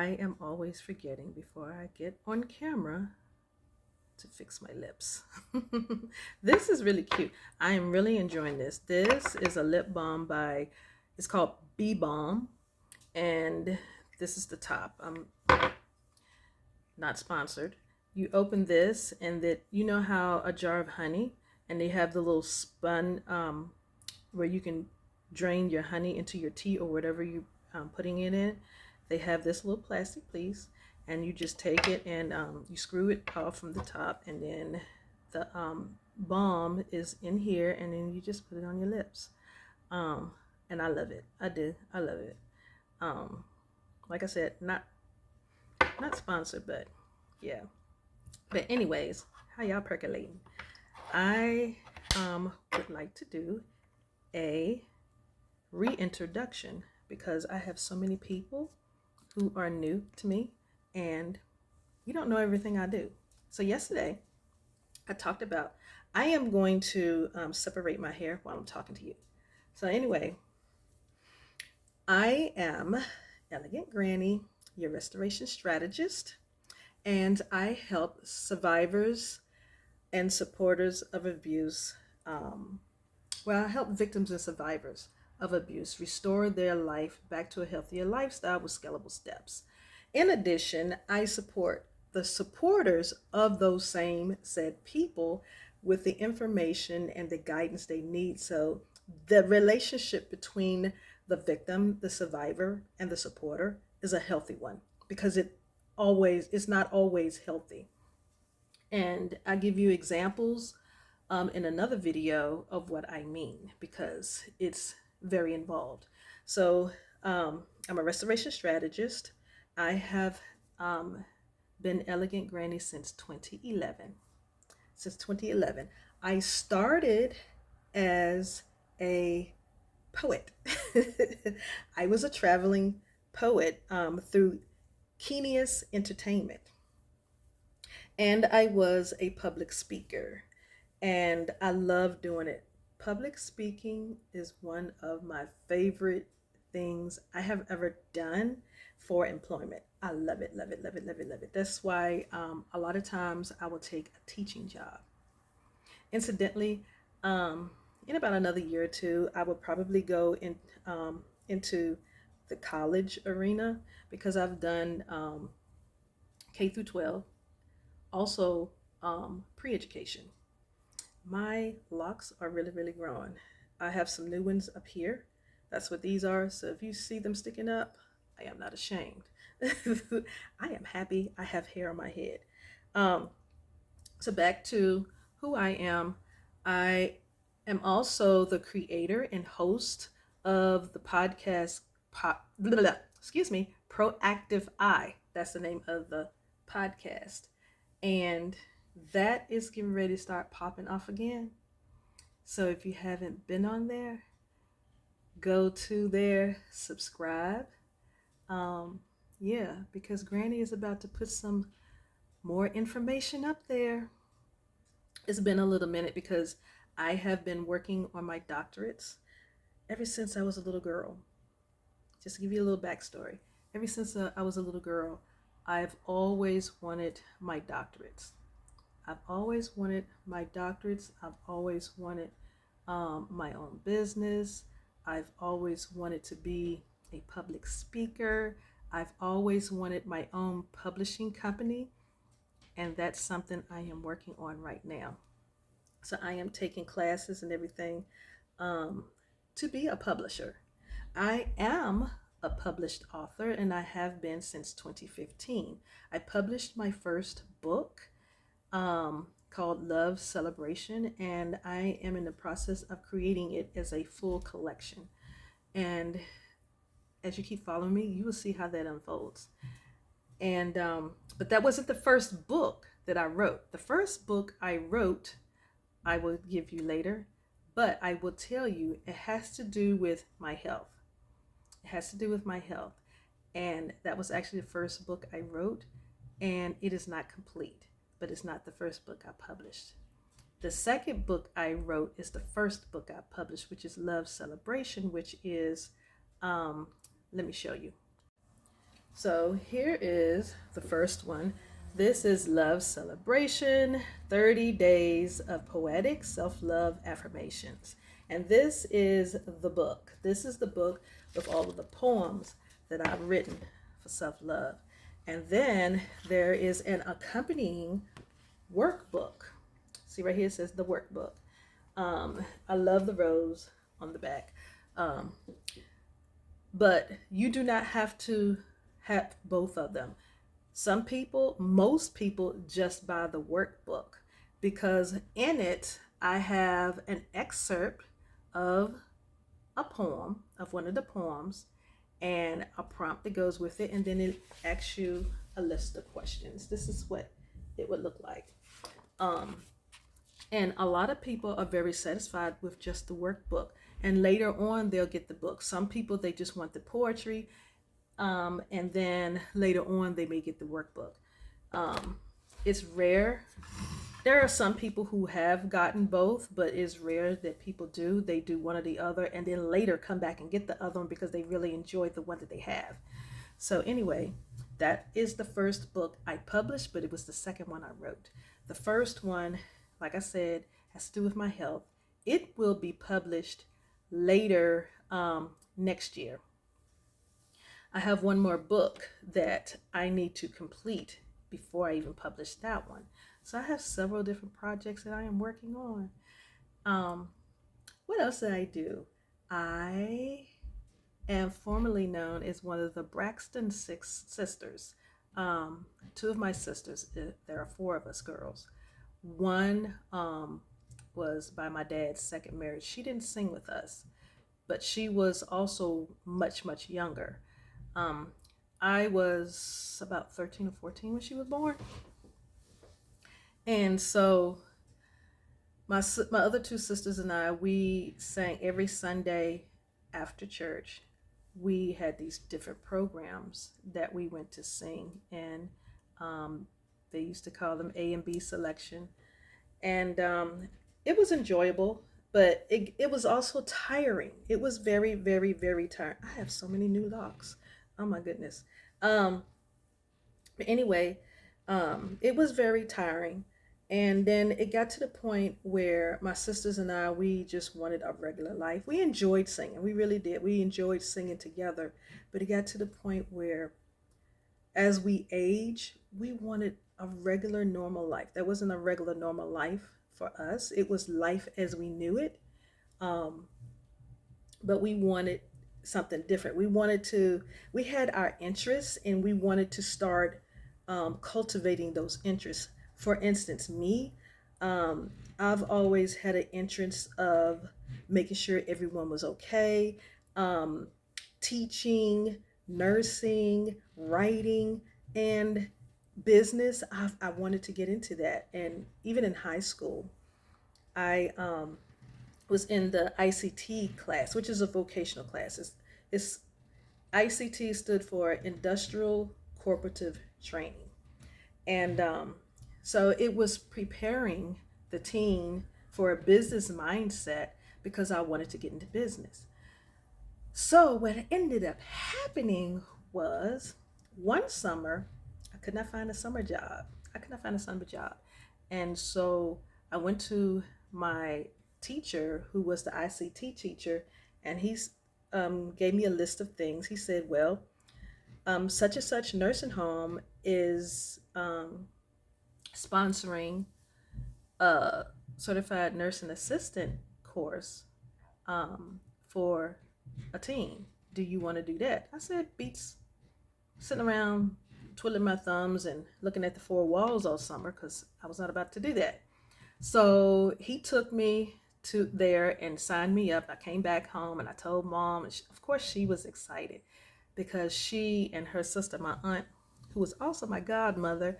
I am always forgetting before I get on camera to fix my lips. This is really cute. I am really enjoying this. This is a lip balm it's called Bee Balm, and this is the top. I'm not sponsored. You open this, and you know how a jar of honey, and they have the little spun where you can drain your honey into your tea or whatever you putting it in. They have this little plastic piece, and you just take it and you screw it off from the top, and then the balm is in here, and then you just put it on your lips. And I love it. I love it. Like I said, not sponsored, but yeah. But anyways, how y'all percolating? I would like to do a reintroduction because I have so many people who are new to me and you don't know everything I do. So yesterday I talked about I am going to separate my hair while I'm talking to you. So anyway, I am Elegant Granny, your restoration strategist, and I help survivors and supporters of abuse. I help victims and survivors of abuse restore their life back to a healthier lifestyle with scalable steps. In addition, I support the supporters of those same said people with the information and the guidance they need, so the relationship between the victim, the survivor, and the supporter is a healthy one, because it's not always healthy. And I give you examples in another video of what I mean, because it's very involved. So I'm a restoration strategist. I have been Elegant Granny since 2011. Since 2011, I started as a poet. I was a traveling poet through Kenius Entertainment, and I was a public speaker, and I love doing it. Public speaking is one of my favorite things I have ever done for employment. I love it, love it, love it, love it, love it. That's why a lot of times I will take a teaching job. Incidentally, in about another year or two, I would probably go into the college arena, because I've done K through 12, also pre-education. My locks are really, really growing. I have some new ones up here. That's what these are. So if you see them sticking up, I am not ashamed. I am happy I have hair on my head. So back to who I am. I am also the creator and host of the podcast, Proactive Eye. That's the name of the podcast. And that is getting ready to start popping off again. So if you haven't been on there, go to there, subscribe. Because Granny is about to put some more information up there. It's been a little minute because I have been working on my doctorates ever since I was a little girl. Just to give you a little backstory. Ever since I was a little girl, I've always wanted my doctorates. I've always wanted my doctorates. I've always wanted my own business. I've always wanted to be a public speaker. I've always wanted my own publishing company. And that's something I am working on right now. So I am taking classes and everything to be a publisher. I am a published author, and I have been since 2015. I published my first book called Love Celebration, and I am in the process of creating it as a full collection. And as you keep following me, you will see how that unfolds. And but that wasn't the first book that I wrote. The first book I wrote, I will give you later, but I will tell you it has to do with my health. It has to do with my health. And that was actually the first book I wrote, and it is not complete, but it's not the first book I published. The second book I wrote is the first book I published, which is Love Celebration, which is, let me show you. So here is the first one. This is Love Celebration, 30 Days of Poetic Self-Love Affirmations. And this is the book. This is the book with all of the poems that I've written for self-love. And then there is an accompanying workbook. See right here it says the workbook. I love the rose on the back. Um, but you do not have to have both of them. Some people, most people just buy the workbook because in it I have an excerpt of a poem, of one of the poems, and a prompt that goes with it, and then it asks you a list of questions. This is what it would look like. And a lot of people are very satisfied with just the workbook. And later on, they'll get the book. Some people, they just want the poetry. And then later on, they may get the workbook. It's rare. There are some people who have gotten both, but it's rare that people do. They do one or the other and then later come back and get the other one because they really enjoyed the one that they have. So anyway, that is the first book I published, but it was the second one I wrote. The first one, like I said, has to do with my health. It will be published later next year. I have one more book that I need to complete before I even publish that one. So I have several different projects that I am working on. What else did I do? I am formerly known as one of the Braxton Six Sisters. Two of my sisters, there are four of us girls. One was by my dad's second marriage. She didn't sing with us, but she was also much, much younger. I was about 13 or 14 when she was born. And so my other two sisters and I, we sang every Sunday after church. We had these different programs that we went to sing, and they used to call them A and B selection. And it was enjoyable, but it was also tiring. It was very, very, very tiring. I have so many new locks. Oh my goodness. But anyway, it was very tiring. And then it got to the point where my sisters and I, we just wanted a regular life. We enjoyed singing. We really did. We enjoyed singing together. But it got to the point where as we age, we wanted a regular, normal life. That wasn't a regular, normal life for us. It was life as we knew it. But we wanted something different. We had our interests and we wanted to start cultivating those interests. For instance, me, I've always had an interest of making sure everyone was okay, teaching, nursing, writing, and business. I wanted to get into that. And even in high school, I was in the ICT class, which is a vocational class. It's ICT stood for Industrial Cooperative Training. And so it was preparing the teen for a business mindset because I wanted to get into business. So what ended up happening was one summer, I could not find a summer job. And so I went to my teacher, who was the ICT teacher, and he gave me a list of things. He said, well, such and such nursing home is sponsoring a certified nursing assistant course for a teen. Do you want to do that? I said, beats sitting around twiddling my thumbs and looking at the four walls all summer, because I was not about to do that. So he took me to there and signed me up. I came back home and I told mom, and of course she was excited because she and her sister, my aunt, who was also my godmother,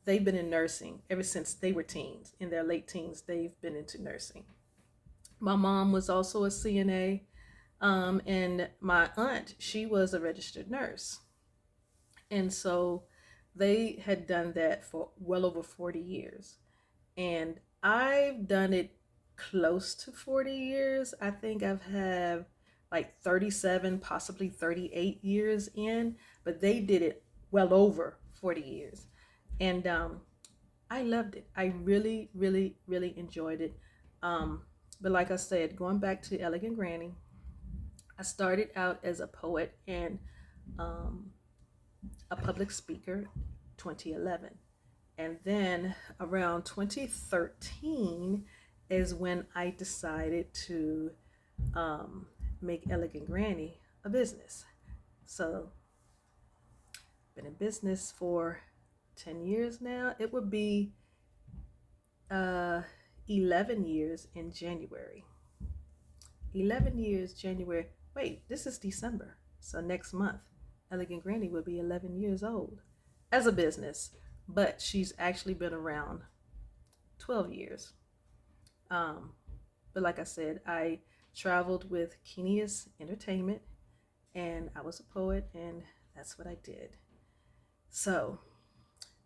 they've been in nursing ever since they were teens. In their late teens, they've been into nursing. My mom was also a CNA, and my aunt, she was a registered nurse. And so they had done that for well over 40 years. And I've done it close to 40 years. I think I've had like 37, possibly 38 years in, but they did it well over 40 years. And I loved it. I really, really, really enjoyed it. Um, but like I said, going back to Elegant Granny, I started out as a poet and um, a public speaker 2011. And then around 2013 is when I decided to um, make Elegant Granny a business. So, been in business for 10 years now. It would be uh, 11 years in January. 11 years, January. Wait, this is December. So next month, Elegant Granny will be 11 years old as a business, but she's actually been around 12 years. Um, but like I said, I traveled with Kenia's Entertainment and I was a poet and that's what I did. So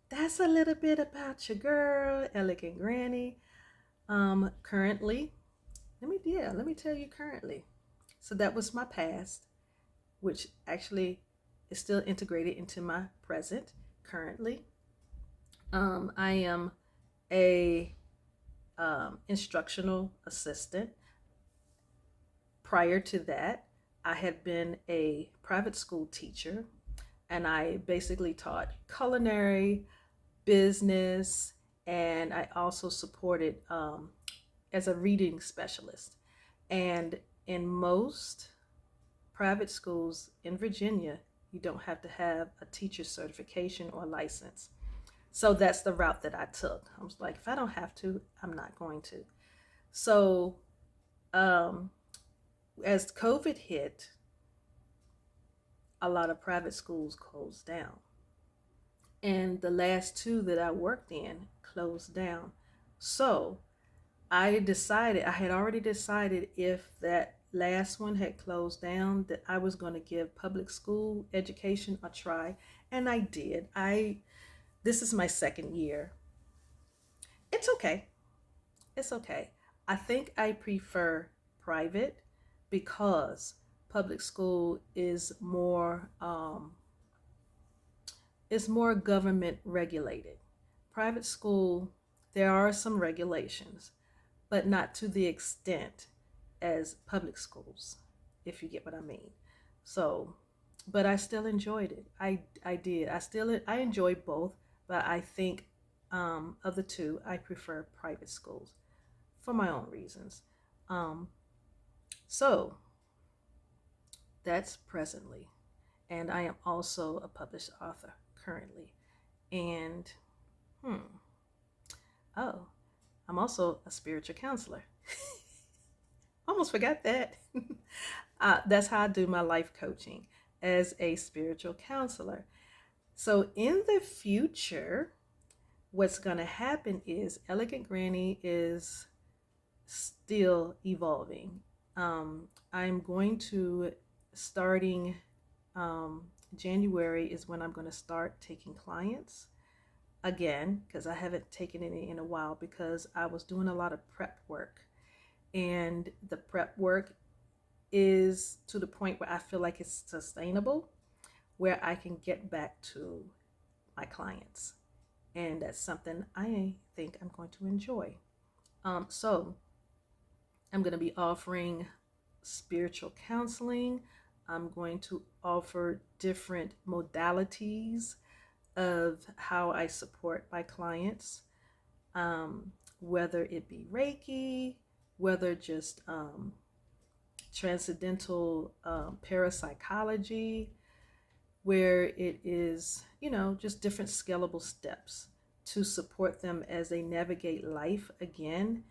that's a little bit about your girl, Elegant Granny. Currently, let me tell you currently. So that was my past, which actually is still integrated into my present currently. I am a instructional assistant. Prior to that, I had been a private school teacher and I basically taught culinary, business, and I also supported as a reading specialist. And in most private schools in Virginia, you don't have to have a teacher certification or license. So that's the route that I took. I was like, if I don't have to, I'm not going to. So um, as COVID hit, a lot of private schools closed down. And the last two that I worked in closed down. So I had already decided if that last one had closed down that I was going to give public school education a try. And I did. This is my second year. It's okay. It's okay. I think I prefer private because public school is more government regulated. Private school, there are some regulations, but not to the extent as public schools, if you get what I mean. So, but I still enjoyed it. I did. I enjoy both, but I think of the two, I prefer private schools for my own reasons. Um, so that's presently, and I am also a published author currently. And oh, I'm also a spiritual counselor. Almost forgot that. That's how I do my life coaching as a spiritual counselor. So in the future, what's going to happen is Elegant Granny is still evolving. I'm going to starting January is when I'm going to start taking clients again because I haven't taken any in a while because I was doing a lot of prep work. And the prep work is to the point where I feel like it's sustainable, where I can get back to my clients. And that's something I think I'm going to enjoy. So I'm going to be offering spiritual counseling. I'm going to offer different modalities of how I support my clients, whether it be Reiki, whether just transcendental parapsychology, where it is, just different scalable steps to support them as they navigate life again,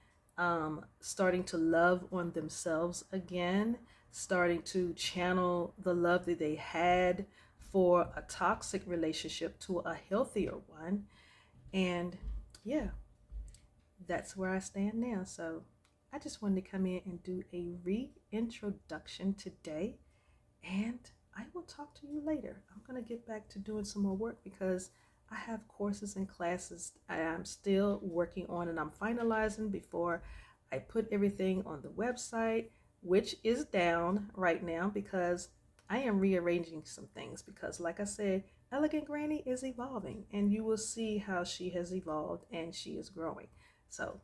starting to love on themselves again, starting to channel the love that they had for a toxic relationship to a healthier one. And yeah, that's where I stand now. So I just wanted to come in and do a reintroduction today, and I will talk to you later. I'm going to get back to doing some more work because I have courses and classes I'm still working on and I'm finalizing before I put everything on the website. which is down right now because I am rearranging some things because, like I said, Elegant Granny is evolving, and you will see how she has evolved and she is growing. So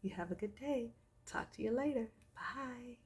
you have a good day. Talk to you later. Bye.